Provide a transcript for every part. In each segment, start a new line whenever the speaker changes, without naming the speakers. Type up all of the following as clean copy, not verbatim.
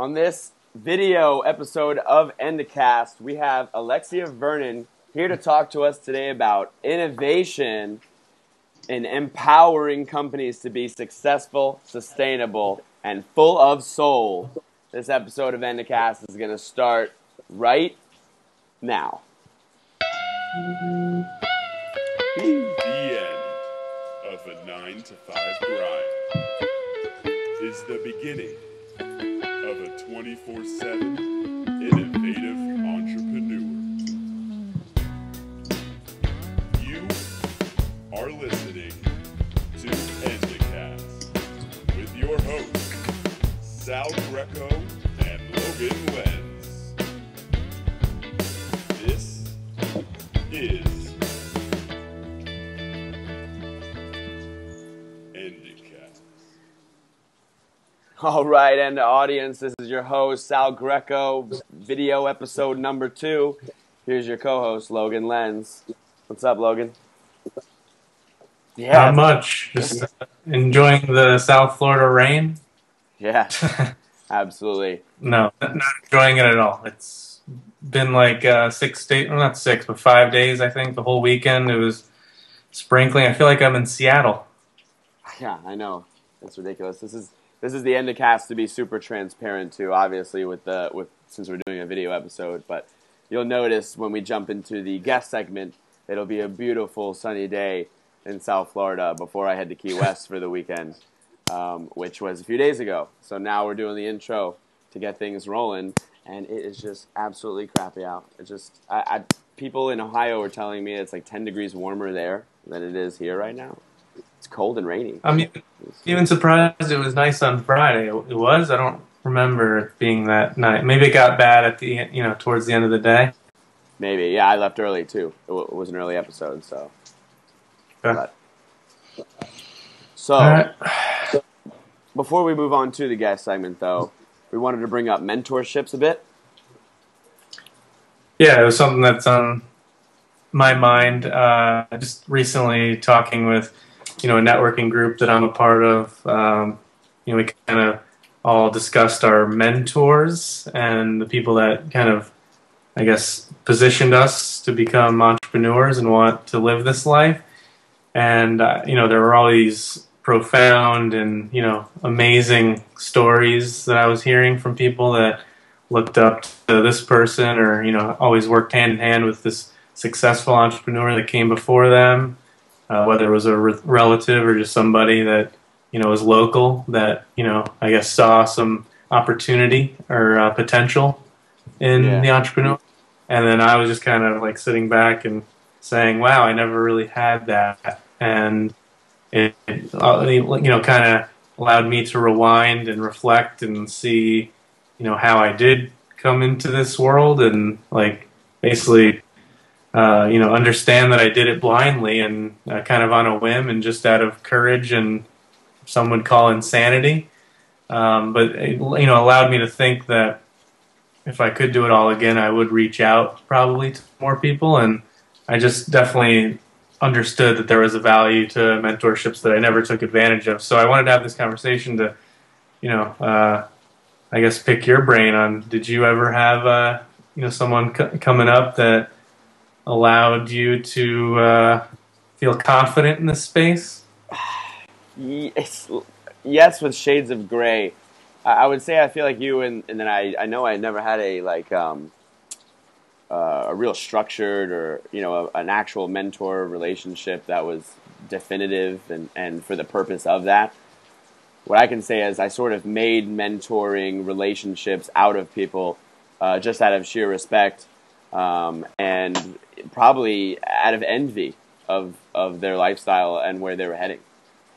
On this video episode of ENDACAST, we have Alexia Vernon here to talk to us today about innovation in empowering companies to be successful, sustainable, and full of soul. This episode of ENDACAST is going to start right now.
The end of a 9-to-5 grind is the beginning of a 24/7 innovative entrepreneur. You are listening to ENDACAST with your hosts, Sal Greco and Logan Lenz. This is ENDACAST.
All right, and the audience, this is your host, Sal Greco, video episode number 2. Here's your co-host, Logan Lenz. What's up, Logan?
Not much. Just enjoying the South Florida rain.
Yeah, absolutely.
No, not enjoying it at all. It's been like 6 days, well, not 6, but 5 days, I think, the whole weekend. It was sprinkling. I feel like I'm in Seattle.
Yeah, I know. That's ridiculous. This is the ENDACAST to be super transparent too, obviously, since we're doing a video episode. But you'll notice when we jump into the guest segment, it'll be a beautiful sunny day in South Florida before I head to Key West for the weekend, which was a few days ago. So now we're doing the intro to get things rolling, and it is just absolutely crappy out. It's just people in Ohio are telling me it's like 10 degrees warmer there than it is here right now. It's cold and rainy.
I'm even surprised it was nice on Friday. It was? I don't remember it being that night. Maybe it got bad at the towards the end of the day.
Maybe. Yeah, I left early too. It was an early episode, so.
Okay.
So,
right.
Before we move on to the guest segment, though, we wanted to bring up mentorships a bit.
Yeah, it was something that's on my mind. Just recently talking with a networking group that I'm a part of. We kind of all discussed our mentors and the people that kind of, I guess, positioned us to become entrepreneurs and want to live this life. And, there were all these profound and, amazing stories that I was hearing from people that looked up to this person or, always worked hand in hand with this successful entrepreneur that came before them. Whether it was a relative or just somebody that, was local that, I guess saw some opportunity or potential in the entrepreneur. And then I was just kind of like sitting back and saying, wow, I never really had that. And it kind of allowed me to rewind and reflect and see, how I did come into this world and like basically understand that I did it blindly and kind of on a whim and just out of courage and some would call insanity. But it, allowed me to think that if I could do it all again, I would reach out probably to more people. And I just definitely understood that there was a value to mentorships that I never took advantage of. So I wanted to have this conversation to, I guess pick your brain on, did you ever have, someone coming up that allowed you to feel confident in this space?
Yes, with shades of gray. I would say I feel like you, and then I know I never had a real structured or an actual mentor relationship that was definitive and for the purpose of that. What I can say is I sort of made mentoring relationships out of people just out of sheer respect and probably out of envy of their lifestyle and where they were heading.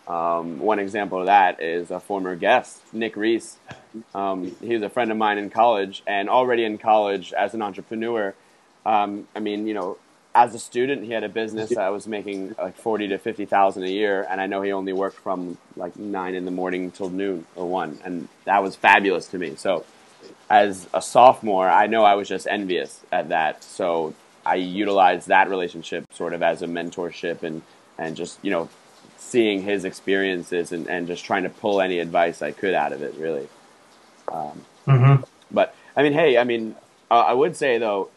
One example of that is a former guest, Nick Reese. He was a friend of mine in college, and already in college as an entrepreneur, as a student, he had a business that was making like $40,000 to $50,000 a year, and I know he only worked from like 9 in the morning till noon or 1, and that was fabulous to me. So, as a sophomore, I know I was just envious at that. So I utilized that relationship sort of as a mentorship and just seeing his experiences and just trying to pull any advice I could out of it, really.
Mm-hmm.
But I mean, hey, I mean, I would say though,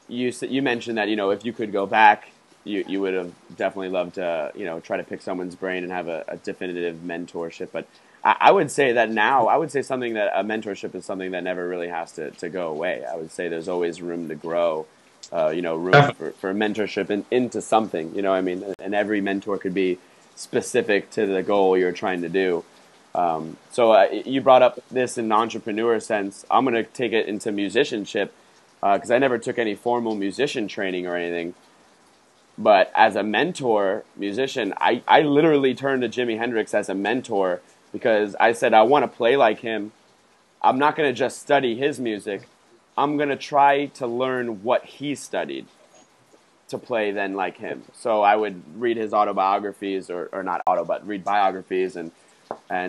you mentioned that if you could go back, you would have definitely loved to try to pick someone's brain and have a definitive mentorship. But I would say that now I would say something that a mentorship is something that never really has to go away. I would say there's always room to grow, room for mentorship into something. I mean, and every mentor could be specific to the goal you're trying to do. So you brought up this in an entrepreneur sense. I'm going to take it into musicianship because I never took any formal musician training or anything. But as a musician, I literally turned to Jimi Hendrix as a mentor because I said, I want to play like him. I'm not going to just study his music. I'm going to try to learn what he studied to play then like him. So I would read his autobiographies or not but read biographies and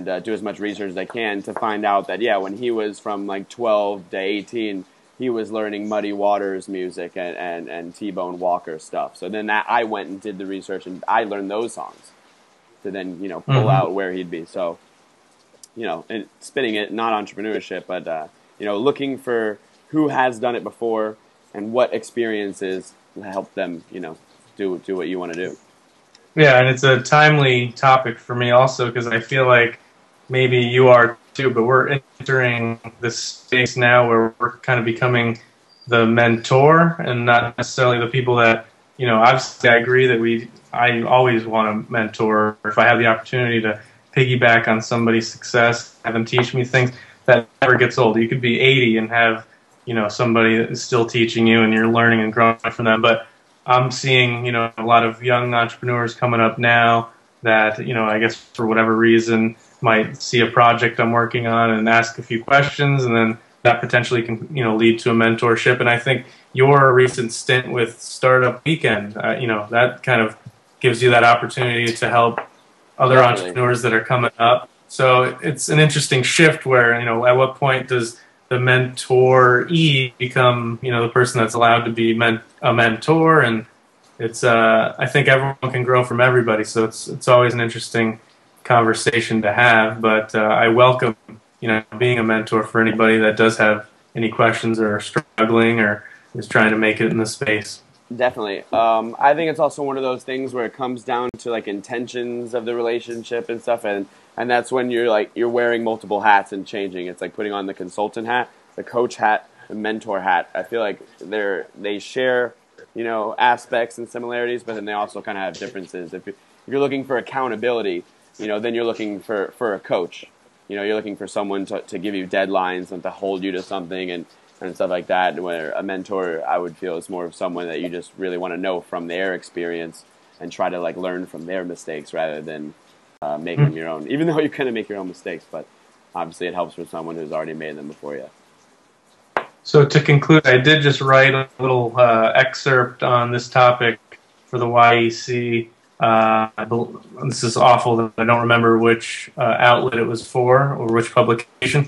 do as much research as I can to find out that, when he was from like 12 to 18, he was learning Muddy Waters music and T-Bone Walker stuff. So then I went and did the research and I learned those songs to then, pull out where he'd be. So, and spinning it, not entrepreneurship, but, looking for who has done it before and what experiences help them, do what you want to do.
Yeah, and it's a timely topic for me also because I feel like maybe you are too, but we're entering this space now where we're kind of becoming the mentor and not necessarily the people that, obviously I agree that I always want to mentor. If I have the opportunity to piggyback on somebody's success, have them teach me things, that never gets old. You could be 80 and have, somebody that is still teaching you and you're learning and growing from them. But I'm seeing, a lot of young entrepreneurs coming up now that, I guess for whatever reason might see a project I'm working on and ask a few questions, and then that potentially can, lead to a mentorship. And I think your recent stint with Startup Weekend, that kind of gives you that opportunity to help other entrepreneurs that are coming up. So it's an interesting shift where, at what point does the mentoree become, the person that's allowed to be a mentor? And it's, I think everyone can grow from everybody. So it's always an interesting conversation to have. But I welcome, being a mentor for anybody that does have any questions or are struggling or is trying to make it in the space.
Definitely. I think it's also one of those things where it comes down to like intentions of the relationship and stuff, and that's when you're wearing multiple hats and changing. It's like putting on the consultant hat, the coach hat, the mentor hat. I feel like they share, aspects and similarities, but then they also kind of have differences. If you're looking for accountability, then you're looking for a coach. You're looking for someone to give you deadlines and to hold you to something and stuff like that. Where a mentor, I would feel, is more of someone that you just really want to know from their experience and try to like learn from their mistakes rather than make them your own. Even though you're going to make your own mistakes, but obviously it helps with someone who's already made them before you.
So to conclude, I did just write a little excerpt on this topic for the YEC. This is awful that I don't remember which outlet it was for or which publication,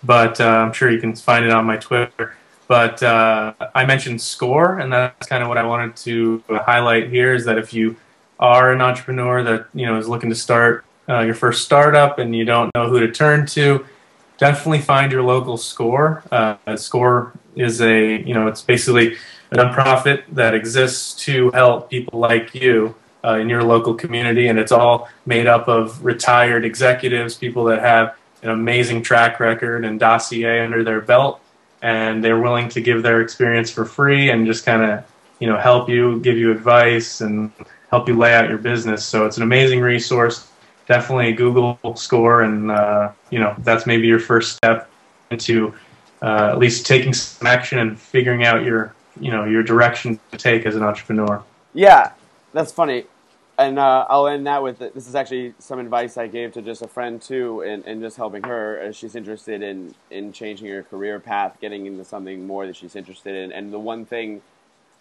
but I'm sure you can find it on my Twitter. But I mentioned SCORE, and that's kind of what I wanted to highlight here, is that if you are an entrepreneur that is looking to start your first startup and you don't know who to turn to, definitely find your local SCORE. SCORE is it's basically a nonprofit that exists to help people like you in your local community, and it's all made up of retired executives, people that have an amazing track record and dossier under their belt, and they're willing to give their experience for free and just kind of help you, give you advice, and help you lay out your business. So it's an amazing resource. Definitely Google SCORE, and that's maybe your first step into at least taking some action and figuring out your direction to take as an entrepreneur.
Yeah, that's funny. And I'll end that with this is actually some advice I gave to just a friend too, and just helping her as she's interested in changing her career path, getting into something more that she's interested in. And the one thing,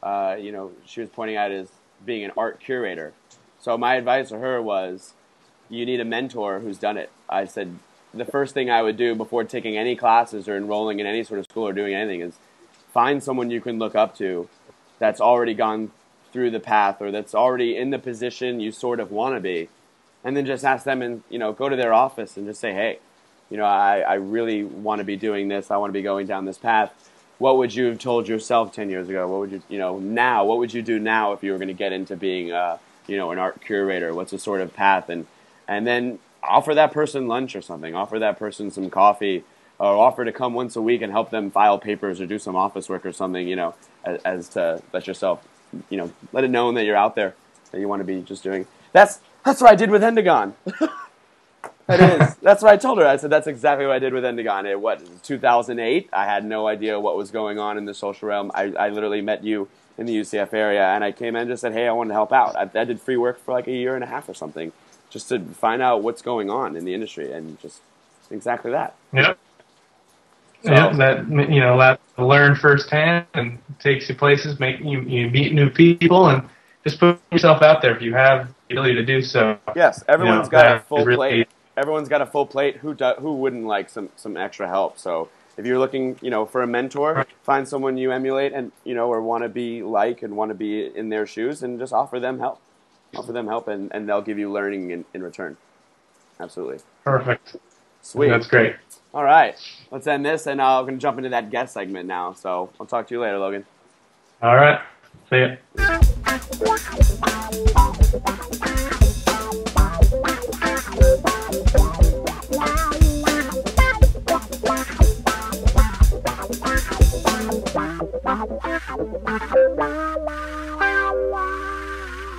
she was pointing out is being an art curator. So my advice to her was, you need a mentor who's done it. I said, the first thing I would do before taking any classes or enrolling in any sort of school or doing anything is find someone you can look up to that's already gone through the path or that's already in the position you sort of want to be, and then just ask them and go to their office and just say, hey, I really want to be doing this. I want to be going down this path. What would you have told yourself 10 years ago? What would now? What would you do now if you were going to get into being, an art curator? What's the sort of path? And then offer that person lunch or something. Offer that person some coffee, or offer to come once a week and help them file papers or do some office work or something. As to let yourself, let it known that you're out there, that you want to be just doing. That's what I did with Endagon. That is. That's what I told her. I said, that's exactly what I did with Endagon. 2008? I had no idea what was going on in the social realm. I literally met you in the UCF area, and I came in and just said, hey, I wanted to help out. I did free work for like a year and a half or something, just to find out what's going on in the industry, and just exactly that.
Yep.
So,
yeah, that allows you to learn firsthand and takes you places, you meet new people, and just put yourself out there if you have the ability to do so.
Yes, everyone's got a full
really
plate. Everyone's got a full plate. Who wouldn't like some extra help? So if you're looking, for a mentor, find someone you emulate and or want to be like and want to be in their shoes, and just offer them help. Offer them help, and they'll give you learning in return. Absolutely.
Perfect.
Sweet.
That's great.
All right, let's end this, and I'm going to jump into that guest segment now. So I'll talk to you later, Logan.
All right. See ya.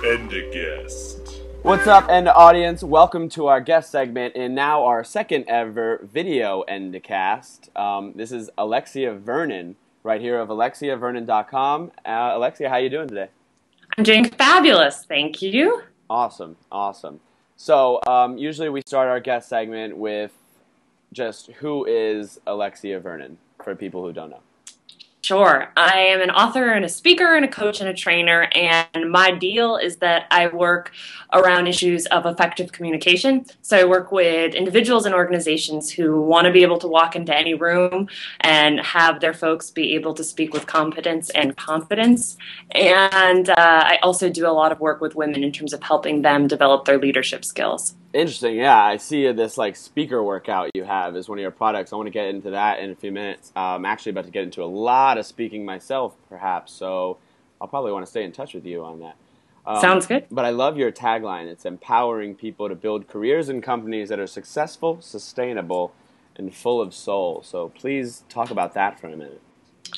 ENDACAST.
What's up, Enda audience? Welcome to our guest segment, and now our second ever video ENDACAST. This is Alexia Vernon, right here of AlexiaVernon.com. Alexia, how you doing today?
I'm doing fabulous, thank you.
Awesome. So usually we start our guest segment with just who is Alexia Vernon for people who don't know.
Sure. I am an author and a speaker and a coach and a trainer, and my deal is that I work around issues of effective communication. So I work with individuals and organizations who want to be able to walk into any room and have their folks be able to speak with competence and confidence. And I also do a lot of work with women in terms of helping them develop their leadership skills.
Interesting. Yeah, I see this speaker workout you have is one of your products. I want to get into that in a few minutes. I'm actually about to get into a lot of speaking myself, perhaps, so I'll probably want to stay in touch with you on that.
Sounds good.
But I love your tagline. It's empowering people to build careers and companies that are successful, sustainable, and full of soul. So please talk about that for a minute.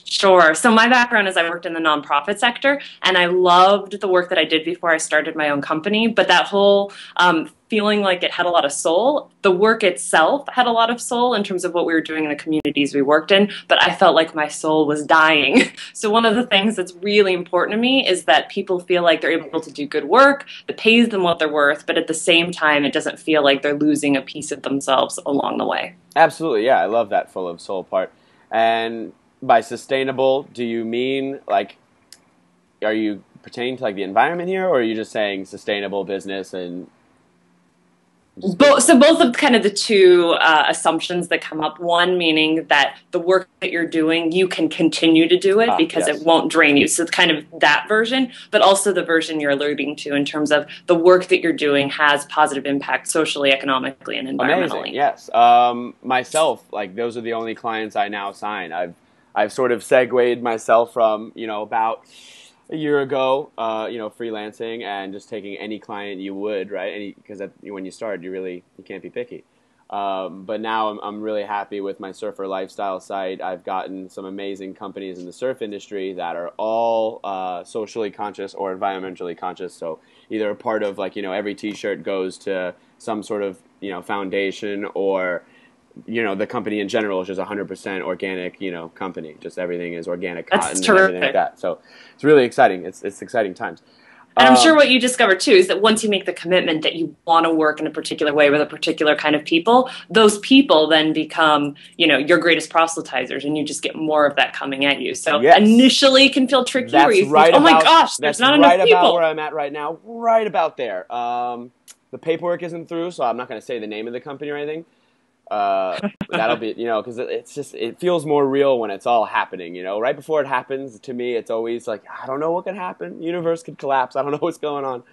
Sure. So my background is I worked in the nonprofit sector, and I loved the work that I did before I started my own company. But that whole feeling like it had a lot of soul, the work itself had a lot of soul in terms of what we were doing in the communities we worked in, but I felt like my soul was dying. So one of the things that's really important to me is that people feel like they're able to do good work that pays them what they're worth, but at the same time, it doesn't feel like they're losing a piece of themselves along the way.
Absolutely. Yeah, I love that full of soul part. And by sustainable, do you mean are you pertaining to the environment here, or are you just saying sustainable business and?
Both of kind of the two assumptions that come up. One, meaning that the work that you're doing, you can continue to do it because
yes.
It won't drain you. So it's kind of that version, but also the version you're alluding to in terms of the work that you're doing has positive impact socially, economically, and environmentally.
Amazing, yes. Myself, those are the only clients I now sign. I've sort of segued myself from, about a year ago, freelancing and just taking any client you would, right? Because when you start, you can't be picky. But now I'm really happy with my surfer lifestyle site. I've gotten some amazing companies in the surf industry that are all socially conscious or environmentally conscious. So either a part of every T-shirt goes to some sort of foundation, or the company in general is just 100% organic, company. Just everything is organic cotton and everything like that. So it's really exciting. It's exciting times.
And I'm sure what you discover too is that once you make the commitment that you want to work in a particular way with a particular kind of people, those people then become, your greatest proselytizers, and you just get more of that coming at you. So initially it can feel tricky where you think, oh my gosh, there's not enough people. That's right
about where I'm at right now, right about there. The paperwork isn't through, so I'm not going to say the name of the company or anything. That'll be, because it feels more real when it's all happening, right before it happens. To me, it's always I don't know what could happen. Universe could collapse. I don't know what's going on,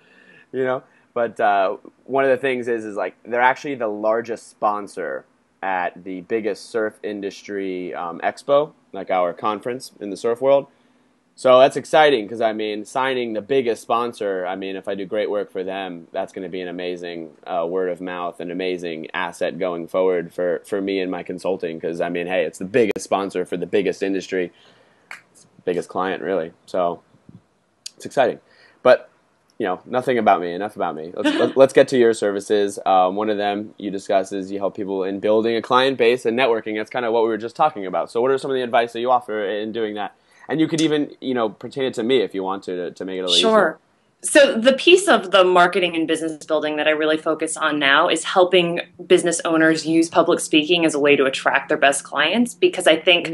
But one of the things is they're actually the largest sponsor at the biggest surf industry expo, like our conference in the surf world. So that's exciting because, I mean, signing the biggest sponsor, I mean, if I do great work for them, that's going to be an amazing word of mouth, an amazing asset going forward for me and my consulting because, I mean, hey, it's the biggest sponsor for the biggest industry, it's the biggest client, really. So it's exciting. But, you know, enough about me. Let's get to your services. One of them you discuss is you help people in building a client base and networking. That's kind of what we were just talking about. So what are some of the advice that you offer in doing that? And you could even, you know, pertain it to me if you want to make it a little easier.
Sure. So the piece of the marketing and business building that I really focus on now is helping business owners use public speaking as a way to attract their best clients, because I think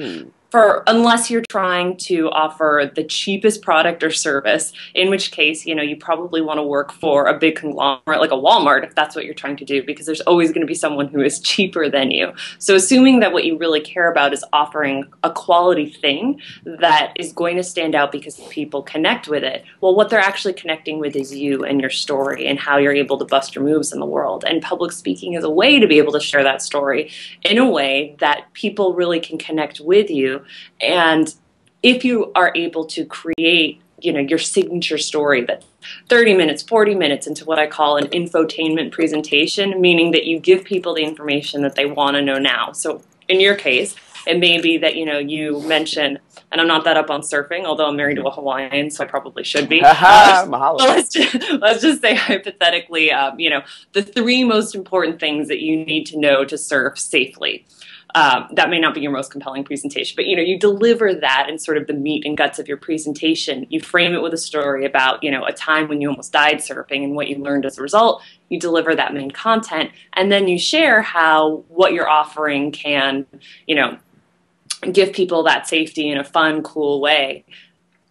unless you're trying to offer the cheapest product or service, in which case, you know, you probably want to work for a big conglomerate like a Walmart if that's what you're trying to do, because there's always going to be someone who is cheaper than you. So assuming that what you really care about is offering a quality thing that is going to stand out because people connect with it, well, what they're actually connecting with is you and your story and how you're able to bust your moves in the world. And public speaking is a way to be able to share that story in a way that people really can connect with you. And if you are able to create, you know, your signature story that's 30 minutes, 40 minutes into what I call an infotainment presentation, meaning that you give people the information that they want to know now. So in your case, it may be that, you know, you mention, and I'm not that up on surfing, although I'm married to a Hawaiian, so I probably should be.
Mahalo.
Let's just say hypothetically, you know, the 3 most important things that you need to know to surf safely. That may not be your most compelling presentation, but, you know, you deliver that in sort of the meat and guts of your presentation. You frame it with a story about, you know, a time when you almost died surfing and what you learned as a result. You deliver that main content, and then you share how what you're offering can, you know, give people that safety in a fun, cool way.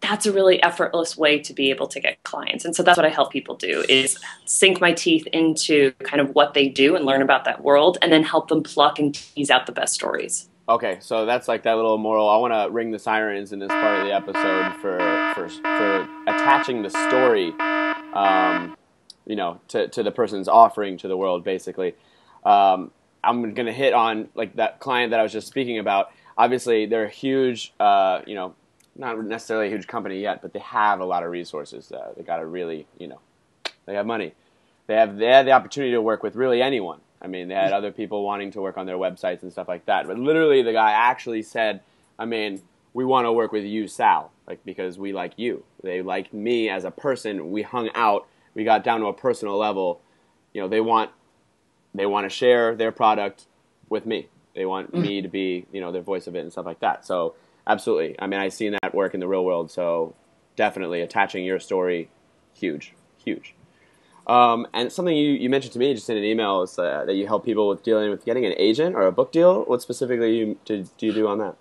That's a really effortless way to be able to get clients. And so that's what I help people do, is sink my teeth into kind of what they do and learn about that world, and then help them pluck and tease out the best stories.
Okay, so that's like that little moral. I want to ring the sirens in this part of the episode for attaching the story, you know, to the person's offering to the world, basically. I'm going to hit on like that client that I was just speaking about. Obviously, they're a huge, you know, not necessarily a huge company yet, but they have a lot of resources. They got to really, you know, they have money. They had the opportunity to work with really anyone. I mean, they had other people wanting to work on their websites and stuff like that. But literally, the guy actually said, I mean, we want to work with you, Sal, like, because we like you. They liked me as a person. We hung out. We got down to a personal level. You know, they want to share their product with me. They want me to be, you know, their voice of it and stuff like that. So absolutely. I mean, I've seen that work in the real world. So definitely attaching your story, huge. And something you mentioned to me just in an email is that you help people with dealing with getting an agent or a book deal. What specifically do you do on that?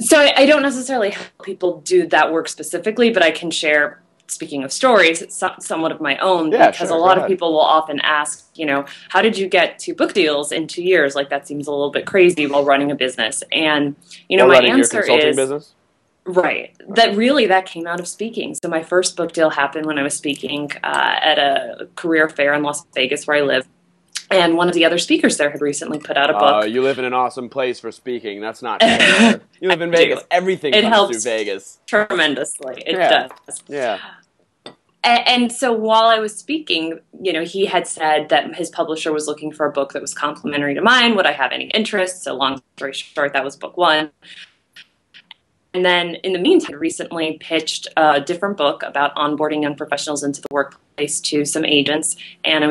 So I don't necessarily help people do that work specifically, but I can share, speaking of stories, somewhat of my own, because a lot of people will often ask, you know, how did you get 2 book deals in 2 years? Like, that seems a little bit crazy while running a business. And, you know, my answer is,
business?
Right. Okay. That came out of speaking. So my first book deal happened when I was speaking at a career fair in Las Vegas, where I live. And one of the other speakers there had recently put out a book.
You live in an awesome place for speaking. That's not fair. You live in Vegas. Everything comes through Vegas.
Tremendously. It does.
Yeah.
And so while I was speaking, you know, he had said that his publisher was looking for a book that was complementary to mine. Would I have any interest? So long story short, that was book 1. And then in the meantime, I recently pitched a different book about onboarding young professionals into the workplace to some agents. And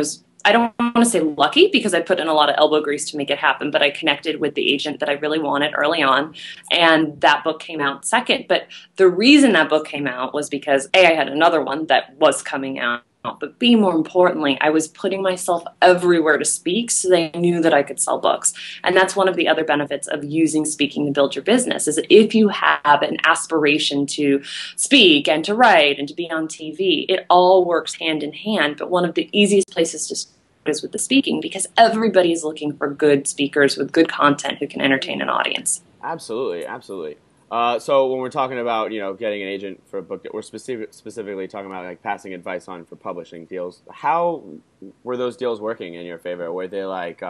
I don't want to say lucky, because I put in a lot of elbow grease to make it happen, but I connected with the agent that I really wanted early on. And that book came out second. But the reason that book came out was because A, I had another one that was coming out. But B, more importantly, I was putting myself everywhere to speak, so they knew that I could sell books. And that's one of the other benefits of using speaking to build your business, is that if you have an aspiration to speak and to write and to be on TV, it all works hand in hand. But one of the easiest places to start is with the speaking, because everybody is looking for good speakers with good content who can entertain an audience.
Absolutely. So when we're talking about, you know, getting an agent for a book, we're specifically talking about like passing advice on for publishing deals. How were those deals working in your favor? Were they like,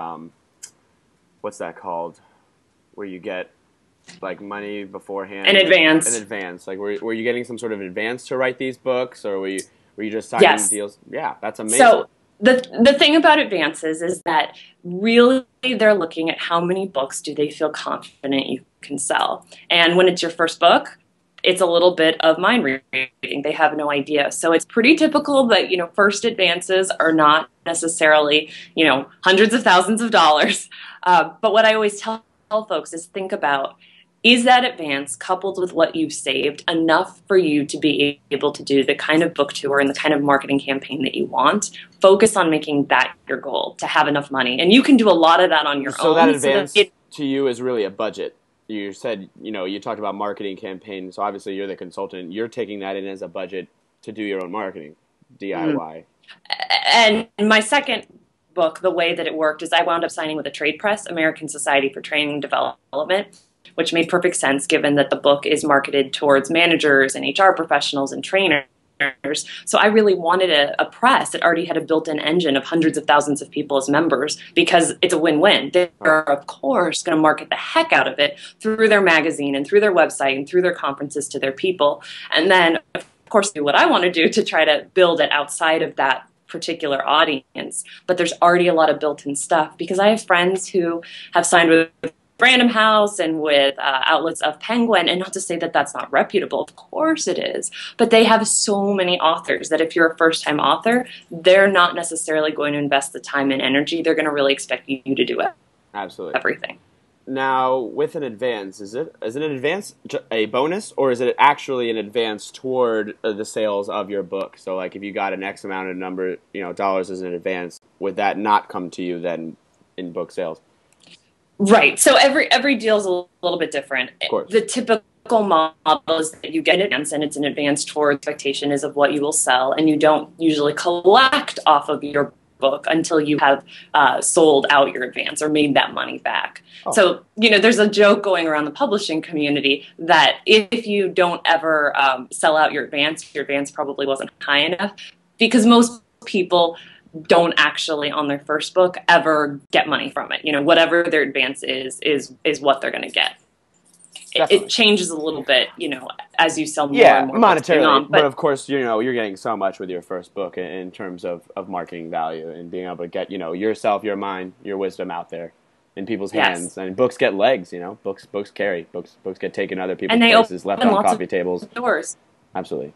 what's that called? Where you get like money beforehand.
In advance.
In advance. Like were you getting some sort of advance to write these books, or were you just signing deals? Yeah, that's amazing.
So the thing about advances is that really they're looking at how many books do they feel confident you can sell. And when it's your first book, it's a little bit of mind reading. They have no idea. So it's pretty typical that, first advances are not necessarily, hundreds of thousands of dollars. But what I always tell folks is think about, is that advance coupled with what you've saved enough for you to be able to do the kind of book tour and the kind of marketing campaign that you want? Focus on making that your goal, to have enough money. And you can do a lot of that on your own.
So that advance to you is really a budget. You said, you talked about marketing campaign. So obviously you're the consultant. You're taking that in as a budget to do your own marketing, DIY.
And my second book, the way that it worked is I wound up signing with a trade press, American Society for Training and Development, which made perfect sense given that the book is marketed towards managers and HR professionals and trainers. So I really wanted a press that already had a built-in engine of hundreds of thousands of people as members, because it's a win-win. They're, of course, going to market the heck out of it through their magazine and through their website and through their conferences to their people. And then, of course, do what I want to do to try to build it outside of that particular audience. But there's already a lot of built-in stuff, because I have friends who have signed with Random House and with outlets of Penguin, and not to say that that's not reputable, of course it is, but they have so many authors that if you're a first-time author, they're not necessarily going to invest the time and energy. They're going to really expect you to do it.
Absolutely.
Everything.
Now, with an advance, is an advance a bonus, or is it actually an advance toward the sales of your book? So, like, if you got an X amount of number, dollars as an advance, would that not come to you then in book sales?
Right. So every deal is a little bit different.
Of course.
The typical model is that you get an advance, and it's an advance toward expectation is of what you will sell, and you don't usually collect off of your book until you have sold out your advance or made that money back. Oh. So, there's a joke going around the publishing community that if you don't ever sell out your advance probably wasn't high enough, because most people don't actually on their first book ever get money from it. Whatever their advance is what they're going to get. It changes a little bit, as you sell more and more. Yeah,
monetarily. But of course, you're getting so much with your first book in terms of marketing value and being able to get, yourself, your mind, your wisdom out there in people's hands. Yes. And books get legs, books carry. Books get taken other people's places, left on coffee tables.
Doors.
Absolutely.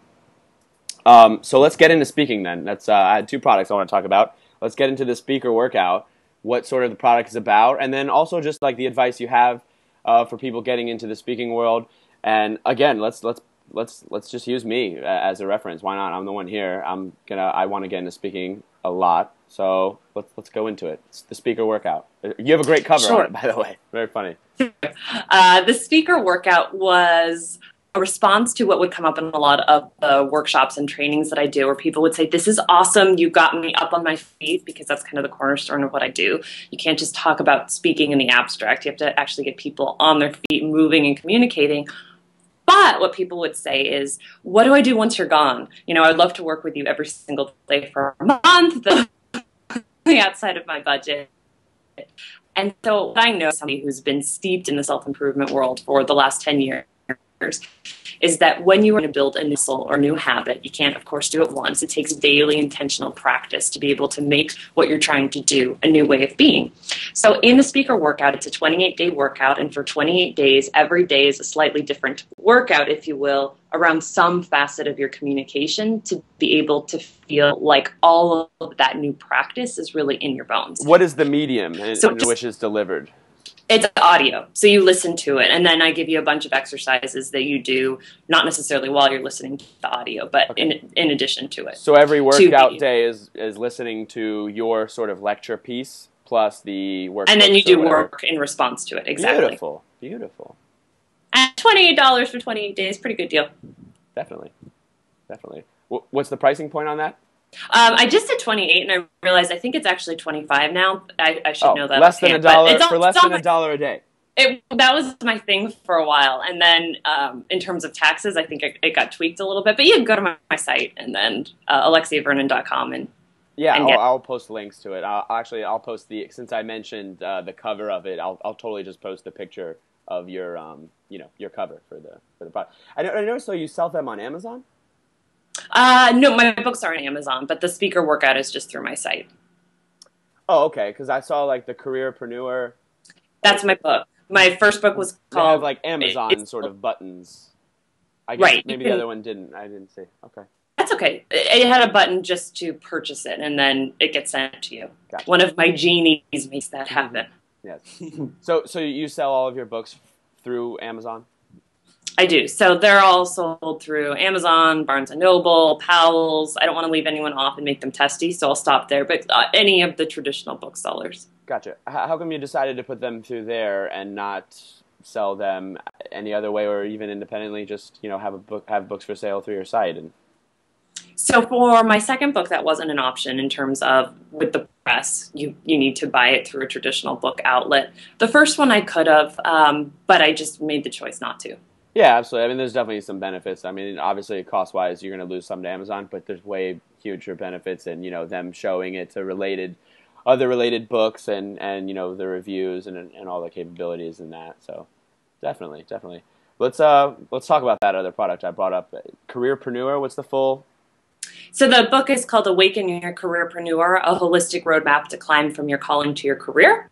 So let's get into speaking then. I had two products I want to talk about. Let's get into the speaker workout, what sort of the product is about, and then also just like the advice you have for people getting into the speaking world. And again, let's just use me as a reference. Why not? I'm the one here. I want to get into speaking a lot. So let's go into it. It's the speaker workout. You have a great cover on it, by the way. Very funny.
The speaker workout was a response to what would come up in a lot of the workshops and trainings that I do, where people would say, this is awesome, you got me up on my feet, because that's kind of the cornerstone of what I do. You can't just talk about speaking in the abstract. You have to actually get people on their feet, moving and communicating. But what people would say is, what do I do once you're gone? I'd love to work with you every single day for a month, outside of my budget. And so I know somebody who's been steeped in the self-improvement world for the last 10 years, is that when you are going to build a new muscle or new habit, you can't, of course, do it once. It takes daily intentional practice to be able to make what you're trying to do a new way of being. So in the speaker workout, it's a 28-day workout, and for 28 days, every day is a slightly different workout, if you will, around some facet of your communication to be able to feel like all of that new practice is really in your bones.
What is the medium in which it's delivered?
It's audio, so you listen to it, and then I give you a bunch of exercises that you do, not necessarily while you're listening to the audio, but in addition to it.
So every workout day is listening to your sort of lecture piece plus the work.
And then you do work in response to it, exactly.
Beautiful.
And $28 for 28 days, pretty good deal.
Definitely. What's the pricing point on that?
I just did 28, and I realized I think it's actually 25 now. I should know that.
Less than $1 for less than $1 a day.
That was my thing for a while, and then in terms of taxes, I think it got tweaked a little bit. But you can go to my site and then alexiavernon.com, and
Yeah,
and get.
I'll post links to it. I'll post since I mentioned the cover of it. I'll totally just post the picture of your your cover for the product. I noticed though you sell them on Amazon.
No, my books are on Amazon, but the speaker workout is just through my site.
Oh, okay. Because I saw like the Careerpreneur.
That's my book. My first book was
They have
called
like Amazon sort of buttons. I guess
right.
maybe the other one didn't. I didn't see. Okay.
That's okay. It had a button just to purchase it, and then it gets sent to you.
Gotcha.
One of my genies makes that happen.
Yes. So you sell all of your books through Amazon?
I do. So they're all sold through Amazon, Barnes & Noble, Powell's. I don't want to leave anyone off and make them testy, so I'll stop there. But any of the traditional booksellers.
Gotcha. How come you decided to put them through there and not sell them any other way, or even independently? Just have books for sale through your site. And
So for my second book, that wasn't an option in terms of with the press. You need to buy it through a traditional book outlet. The first one I could have, but I just made the choice not to.
yeah, absolutely. I mean, there's definitely some benefits. I mean, obviously, cost-wise, you're going to lose some to Amazon, but there's way huger benefits, and them showing it to other related books, and the reviews and all the capabilities in that. So, definitely. Let's talk about that other product I brought up, Careerpreneur. What's the full?
So the book is called Awaken Your Careerpreneur, a holistic roadmap to climb from your calling to your career.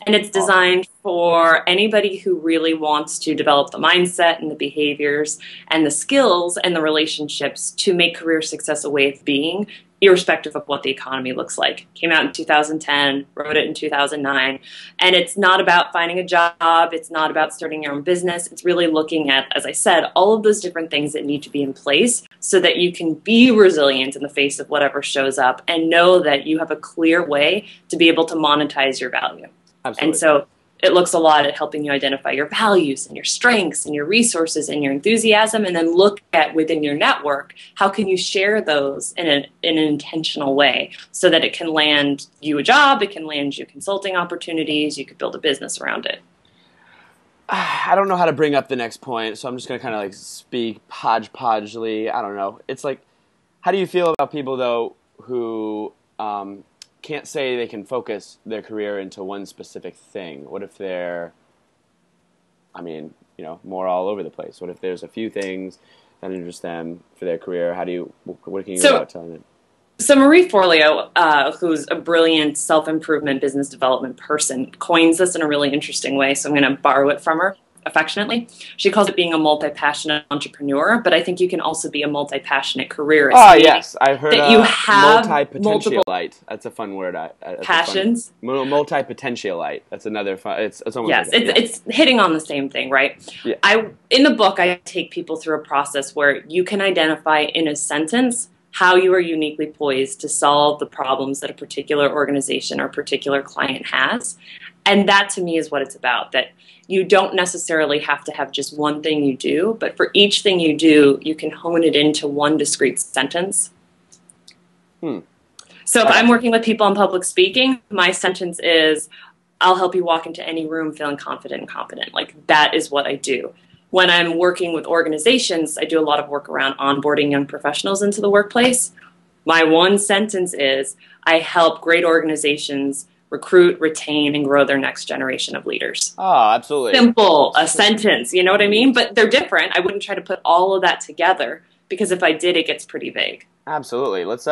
And it's designed for anybody who really wants to develop the mindset and the behaviors and the skills and the relationships to make career success a way of being, irrespective of what the economy looks like. Came out in 2010, wrote it in 2009. And it's not about finding a job. It's not about starting your own business. It's really looking at, as I said, all of those different things that need to be in place so that you can be resilient in the face of whatever shows up and know that you have a clear way to be able to monetize your value.
Absolutely.
And so it looks a lot at helping you identify your values and your strengths and your resources and your enthusiasm, and then look at within your network, how can you share those in an intentional way so that it can land you a job, it can land you consulting opportunities, you could build a business around it.
I don't know how to bring up the next point, so I'm just going to kind of like speak hodgepodgely. I don't know. It's like, how do you feel about people, though, who can't say they can focus their career into one specific thing? What if they're, more all over the place? What if there's a few things that interest them for their career? What can you go about telling them?
So Marie Forleo, who's a brilliant self-improvement business development person, coins this in a really interesting way, so I'm going to borrow it from her affectionately. She calls it being a multi-passionate entrepreneur, but I think you can also be a multi-passionate careerist.
Yes. I've heard
that you have
multi-potentialite. That's a fun word.
Passions.
Multi-potentialite. That's another fun. It's almost
yes, it's hitting on the same thing, right?
Yeah.
In the book, I take people through a process where you can identify in a sentence how you are uniquely poised to solve the problems that a particular organization or particular client has. And that, to me, is what it's about, that you don't necessarily have to have just one thing you do, but for each thing you do, you can hone it into one discrete sentence. So if I'm working with people in public speaking, my sentence is, I'll help you walk into any room feeling confident and competent. Like, that is what I do. When I'm working with organizations, I do a lot of work around onboarding young professionals into the workplace. My one sentence is, I help great organizations recruit, retain, and grow their next generation of leaders.
Oh, absolutely.
Simple, a sentence, you know what I mean? But they're different. I wouldn't try to put all of that together, because if I did, it gets pretty vague.
Absolutely. Let's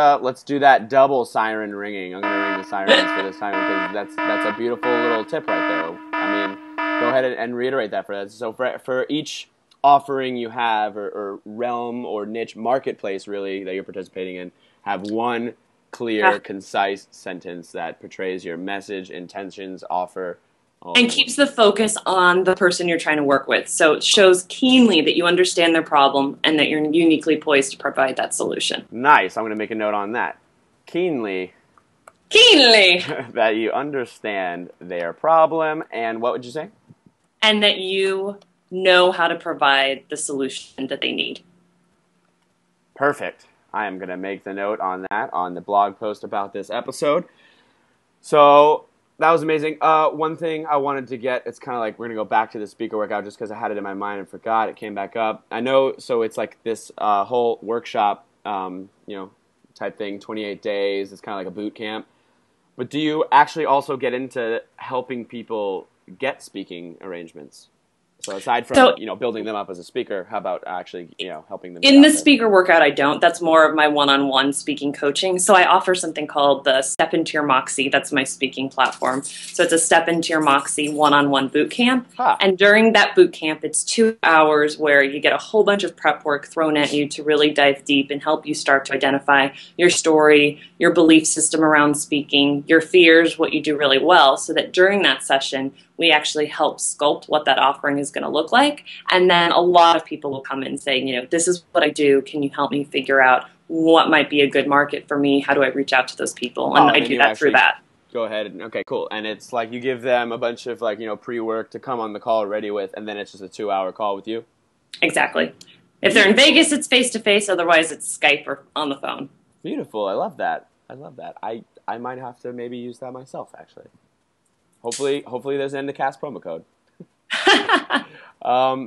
do that double siren ringing. I'm going to ring the sirens for this time, because that's a beautiful little tip right there. I mean, go ahead and reiterate that for us. So for each offering you have, or realm or niche marketplace really that you're participating in, have one clear, concise sentence that portrays your message, intentions, offer.
And keeps the focus on the person you're trying to work with. So it shows keenly that you understand their problem and that you're uniquely poised to provide that solution.
Nice. I'm going to make a note on that. Keenly. That you understand their problem, and what would you say?
And that you know how to provide the solution that they need.
Perfect. I am going to make the note on that on the blog post about this episode. So that was amazing. One thing I wanted to get, it's kind of like we're going to go back to the speaker workout just because I had it in my mind and forgot. It came back up. I know, so it's like this whole workshop, type thing, 28 days. It's kind of like a boot camp. But do you actually also get into helping people get speaking arrangements? So aside from, building them up as a speaker, how about actually, helping them?
In the speaker workout, I don't. That's more of my one-on-one speaking coaching. So I offer something called the Step Into Your Moxie. That's my speaking platform. So it's a Step Into Your Moxie one-on-one boot camp.
Huh.
And during that boot camp, it's 2 hours where you get a whole bunch of prep work thrown at you to really dive deep and help you start to identify your story, your belief system around speaking, your fears, what you do really well, so that during that session, we actually help sculpt what that offering is going to look like. And then a lot of people will come in saying, this is what I do. Can you help me figure out what might be a good market for me? How do I reach out to those people? And I do that through that.
Go ahead. Okay, cool. And it's like you give them a bunch of pre-work to come on the call already with, and then it's just a 2-hour call with you?
Exactly. If they're in Vegas, it's face-to-face. Otherwise, it's Skype or on the phone.
Beautiful. I love that. I might have to maybe use that myself, actually. Hopefully there's an ENDACAST promo code.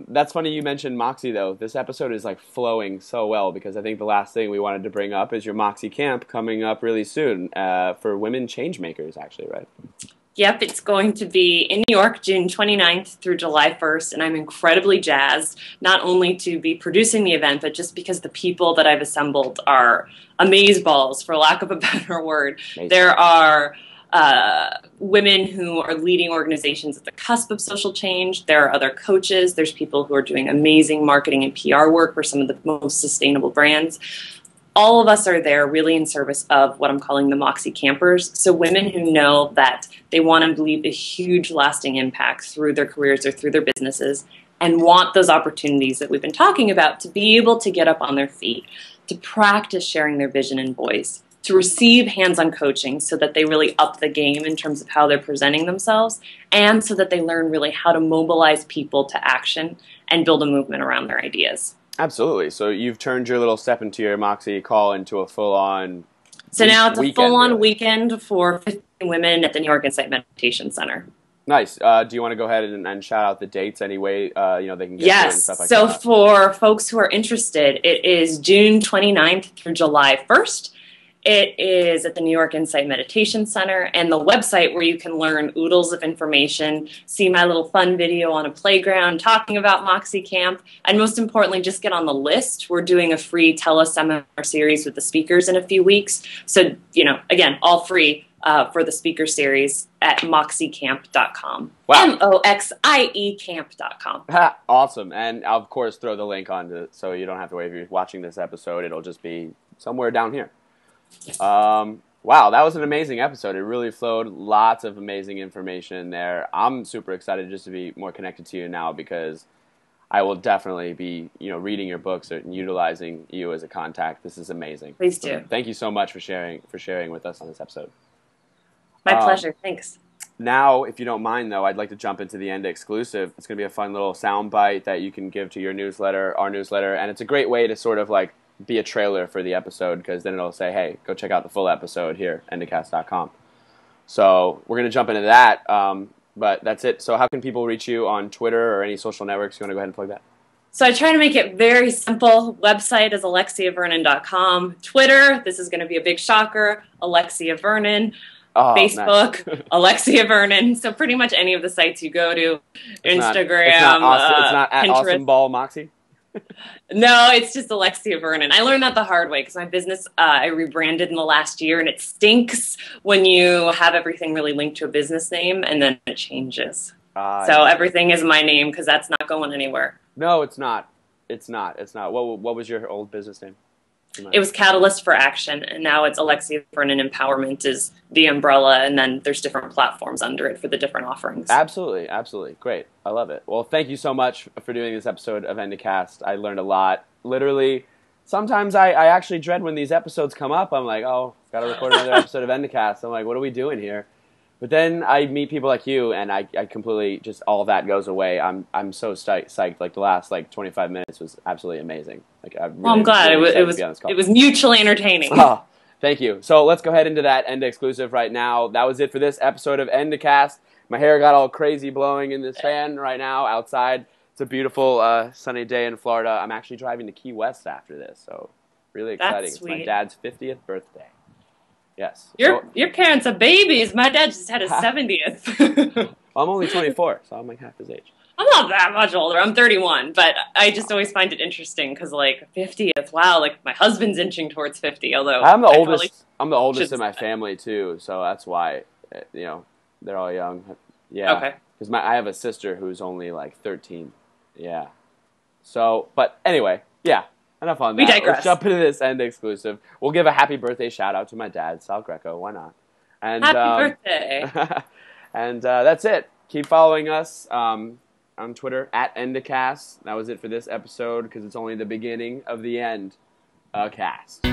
That's funny you mentioned Moxie, though. This episode is flowing so well because I think the last thing we wanted to bring up is your Moxie camp coming up really soon for women changemakers, actually, right?
Yep, it's going to be in New York, June 29th through July 1st, and I'm incredibly jazzed, not only to be producing the event, but just because the people that I've assembled are amazeballs, for lack of a better word. Amazing. There are women who are leading organizations at the cusp of social change. There are other coaches. There's people who are doing amazing marketing and PR work for some of the most sustainable brands. All of us are there really in service of what I'm calling the Moxie campers. So women who know that they want to leave a huge lasting impact through their careers or through their businesses and want those opportunities that we've been talking about to be able to get up on their feet, to practice sharing their vision and voice, to receive hands-on coaching so that they really up the game in terms of how they're presenting themselves, and so that they learn really how to mobilize people to action and build a movement around their ideas.
Absolutely. So you've turned your little Step Into Your Moxie call into a full-on
So now it's a full-on weekend for 15 women at the New York Insight Meditation Center.
Nice. Do you want to go ahead and shout out the dates anyway? They can get
yes.
to it and stuff like
So
that.
For folks who are interested, it is June 29th through July 1st. It is at the New York Insight Meditation Center, and the website where you can learn oodles of information, see my little fun video on a playground talking about Moxie Camp, and most importantly, just get on the list. We're doing a free teleseminar series with the speakers in a few weeks. So, again, all free for the speaker series at moxiecamp.com.
Wow.
MOXIE camp.com.
Awesome. And I'll, of course, throw the link on to, so you don't have to worry if you're watching this episode. It'll just be somewhere down here. Wow, that was an amazing episode. It really flowed. Lots of amazing information in there. I'm super excited just to be more connected to you now because I will definitely be, reading your books and utilizing you as a contact. This is amazing.
Please do.
So thank you so much for sharing with us on this episode.
My pleasure. Thanks.
Now, if you don't mind, though, I'd like to jump into the Enda exclusive. It's going to be a fun little sound bite that you can give to your newsletter, our newsletter, and it's a great way to sort of be a trailer for the episode because then it'll say, hey, go check out the full episode here, endacast.com. So we're going to jump into that, but that's it. So how can people reach you on Twitter or any social networks? You want to go ahead and plug that?
So I try to make it very simple. Website is alexiavernon.com. Twitter, this is going to be a big shocker, Alexia Vernon.
Oh,
Facebook,
nice.
Alexia Vernon. So pretty much any of the sites you go to, Instagram,
it's not at
Pinterest.
Awesome Ball Moxie?
No, it's just Alexia Vernon. I learned that the hard way because my business, I rebranded in the last year, and it stinks when you have everything really linked to a business name and then it changes. So everything is my name because that's not going anywhere.
No, it's not. It's not. What was your old business name?
It was Catalyst for Action, and now it's Alexia Vernon Empowerment is the umbrella, and then there's different platforms under it for the different offerings.
Absolutely. Great. I love it. Well, thank you so much for doing this episode of ENDACAST. I learned a lot. Literally, sometimes I actually dread when these episodes come up. I'm like, oh, got to record another episode of ENDACAST. I'm like, what are we doing here? But then I meet people like you, and I completely just all of that goes away. I'm so psyched. Like the last 25 minutes was absolutely amazing.
I'm glad it was mutually entertaining.
Oh, thank you. So let's go ahead into that Enda exclusive right now. That was it for this episode of ENDACAST. My hair got all crazy blowing in this fan right now outside. It's a beautiful sunny day in Florida. I'm actually driving to Key West after this, so Really exciting.
That's
It's my
sweet.
dad's 50th birthday. Yes.
Your parents are babies. My dad just had his 70th.
I'm only 24, so I'm like half his age.
I'm not that much older. I'm 31, but I just always find it interesting because, like, 50th. Wow, like my husband's inching towards 50. Although
I'm the
I
oldest. I'm the oldest
should
in my
say.
family too, so that's why they're all young. Yeah.
Okay.
Because I have a sister who's only like 13. Yeah. So, but anyway, yeah. Enough on that.
We digress.
Let's jump into this end exclusive. We'll give a happy birthday shout out to my dad, Sal Greco. Why not? And
Happy birthday.
and that's it. Keep following us on Twitter at ENDACAST. That was it for this episode because it's only the beginning of the end. Cast.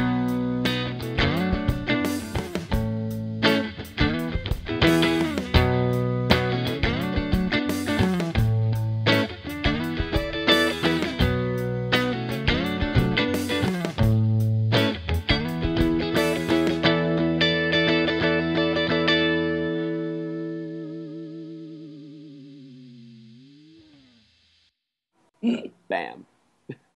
Bam.